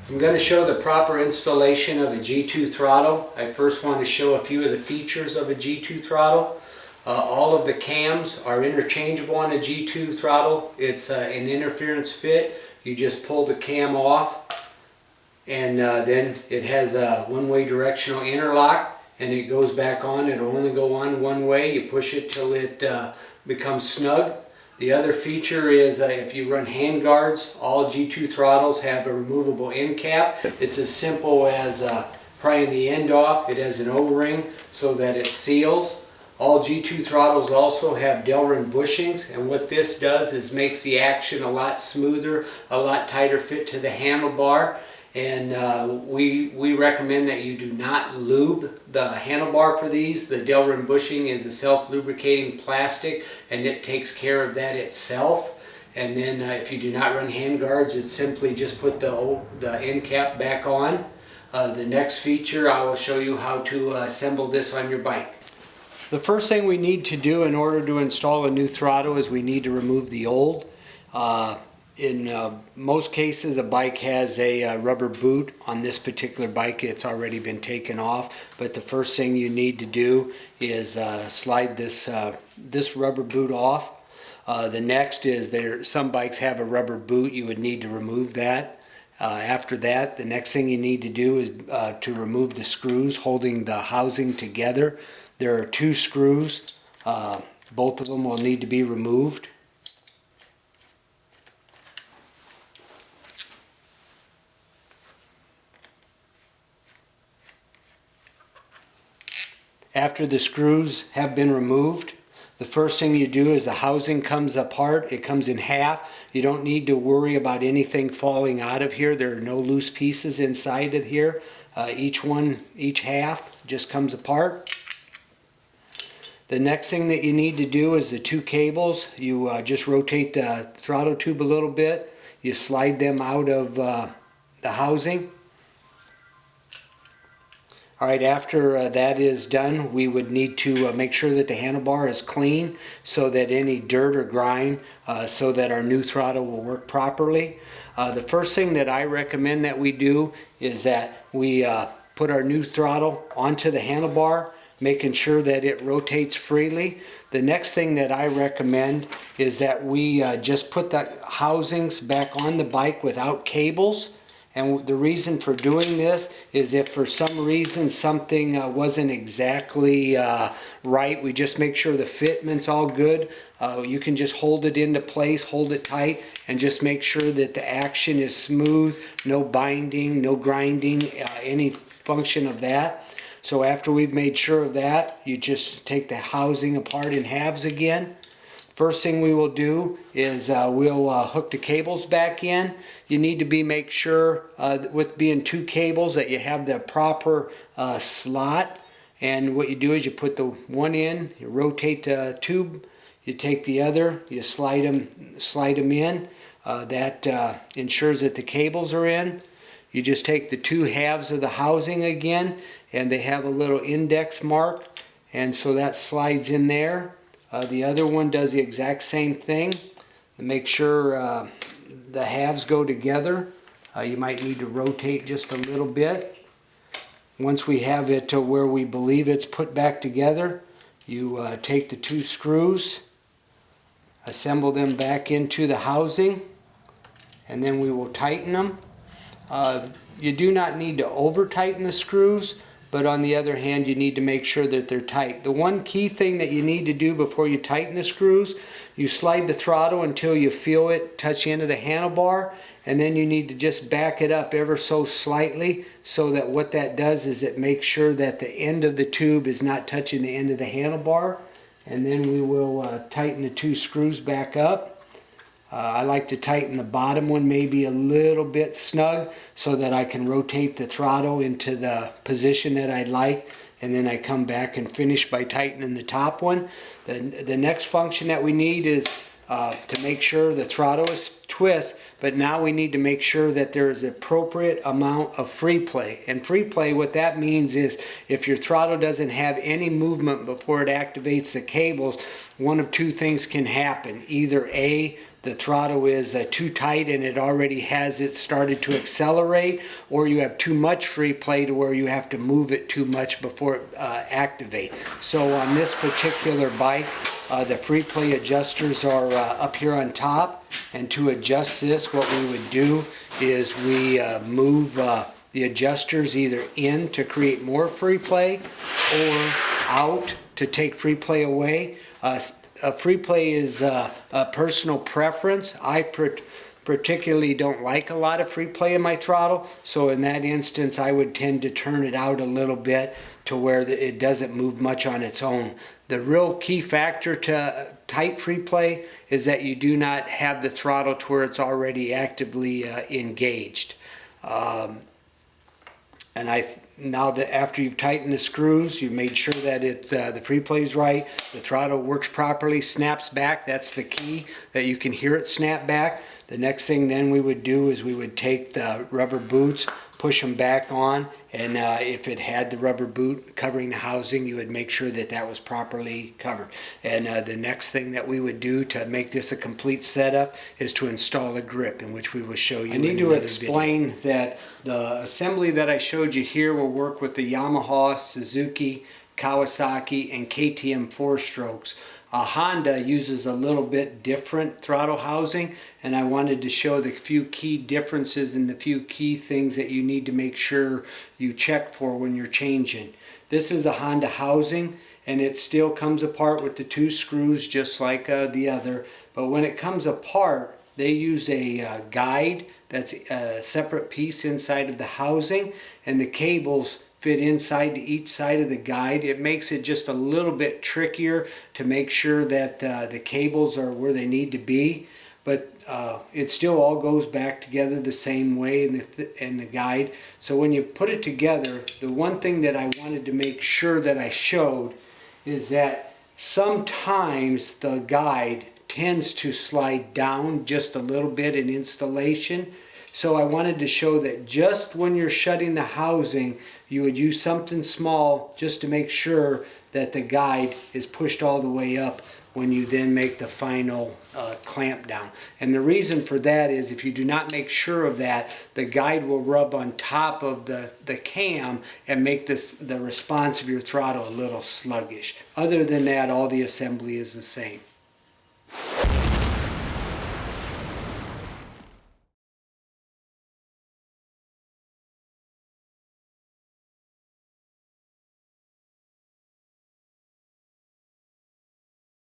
I'm going to show the proper installation of a G2 throttle. I first want to show a few of the features of a G2 throttle. All of the cams are interchangeable on a G2 throttle. It's an interference fit. You just pull the cam off, and then it has a one-way directional interlock, and it goes back on. It'll only go on one way. You push it till it becomes snug. The other feature is if you run hand guards, all G2 throttles have a removable end cap. It's as simple as prying the end off. It has an O-ring so that it seals. All G2 throttles also have Delrin bushings, and what this does is makes the action a lot smoother, a lot tighter fit to the handlebar. And we recommend that you do not lube the handlebar for these. The Delrin bushing is a self-lubricating plastic, and it takes care of that itself. And then if you do not run hand guards, it's simply just put the end cap back on. The next feature, I will show you how to assemble this on your bike. The first thing we need to do in order to install a new throttle is we need to remove the old. In most cases, a bike has a rubber boot. On this particular bike, it's already been taken off. But the first thing you need to do is slide this rubber boot off. The next is some bikes have a rubber boot. You would need to remove that. After that, the next thing you need to do is to remove the screws holding the housing together. There are two screws. Both of them will need to be removed. After the screws have been removed, the first thing you do is the housing comes apart. It comes in half. You don't need to worry about anything falling out of here. There are no loose pieces inside of here. Each half just comes apart. The next thing that you need to do is the two cables. You just rotate the throttle tube a little bit. You slide them out of the housing. Alright, after that is done, we would need to make sure that the handlebar is clean so that any dirt or grime, so that our new throttle will work properly. The first thing that I recommend that we do is that we put our new throttle onto the handlebar, making sure that it rotates freely. The next thing that I recommend is that we just put the housings back on the bike without cables. And the reason for doing this is if for some reason something wasn't exactly right, we just make sure the fitment's all good. You can just hold it into place, hold it tight, and just make sure that the action is smooth, no binding, no grinding, any function of that. So after we've made sure of that, you just take the housing apart in halves again. First thing we will do is we'll hook the cables back in. You need to make sure with being two cables that you have the proper slot. And what you do is you put the one in, you rotate the tube, you take the other, you slide them in. That ensures that the cables are in. You just take the two halves of the housing again, and they have a little index mark, and so that slides in there. The other one does the exact same thing. Make sure the halves go together. You might need to rotate just a little bit. Once we have it to where we believe it's put back together, you take the two screws, assemble them back into the housing, and then we will tighten them. You do not need to over tighten the screws, but on the other hand, you need to make sure that they're tight. The one key thing that you need to do before you tighten the screws, you slide the throttle until you feel it touch into the handlebar, and then you need to just back it up ever so slightly, so that what that does is it makes sure that the end of the tube is not touching the end of the handlebar. And then we will tighten the two screws back up. I like to tighten the bottom one maybe a little bit snug so that I can rotate the throttle into the position that I'd like, and then I come back and finish by tightening the top one. The next function that we need is to make sure the throttle is twist, but now we need to make sure that there is an appropriate amount of free play. And free play, what that means is if your throttle doesn't have any movement before it activates the cables, one of two things can happen. Either A, the throttle is too tight and it already has it started to accelerate, or you have too much free play to where you have to move it too much before it activates. So on this particular bike, the free play adjusters are up here on top, and to adjust this, what we would do is we move the adjusters either in to create more free play or out to take free play away. Free play is a personal preference. I particularly don't like a lot of free play in my throttle, so in that instance I would tend to turn it out a little bit to where it doesn't move much on its own. The real key factor to tight free play is that you do not have the throttle to where it's already actively engaged. And now that after you've tightened the screws, you've made sure that the free play is right, the throttle works properly, snaps back. That's the key, that you can hear it snap back. The next thing then we would do is we would take the rubber boots, push them back on, and if it had the rubber boot covering the housing, you would make sure that that was properly covered. And the next thing that we would do to make this a complete setup is to install a grip, in which we will show you. I need to explain that the assembly that I showed you here will work with the Yamaha, Suzuki, Kawasaki, and KTM 4-strokes. Honda uses a little bit different throttle housing, and I wanted to show the few key differences and the few key things that you need to make sure you check for when you're changing. This is a Honda housing, and it still comes apart with the 2 screws just like the other, but when it comes apart they use a guide that's a separate piece inside of the housing, and the cables fit inside to each side of the guide. It makes it just a little bit trickier to make sure that the cables are where they need to be, but it still all goes back together the same way in the guide. So when you put it together, the one thing that I wanted to make sure that I showed is that sometimes the guide tends to slide down just a little bit in installation. So I wanted to show that just when you're shutting the housing, you would use something small just to make sure that the guide is pushed all the way up when you then make the final clamp down. And the reason for that is if you do not make sure of that, the guide will rub on top of the cam and make the response of your throttle a little sluggish. Other than that, all the assembly is the same.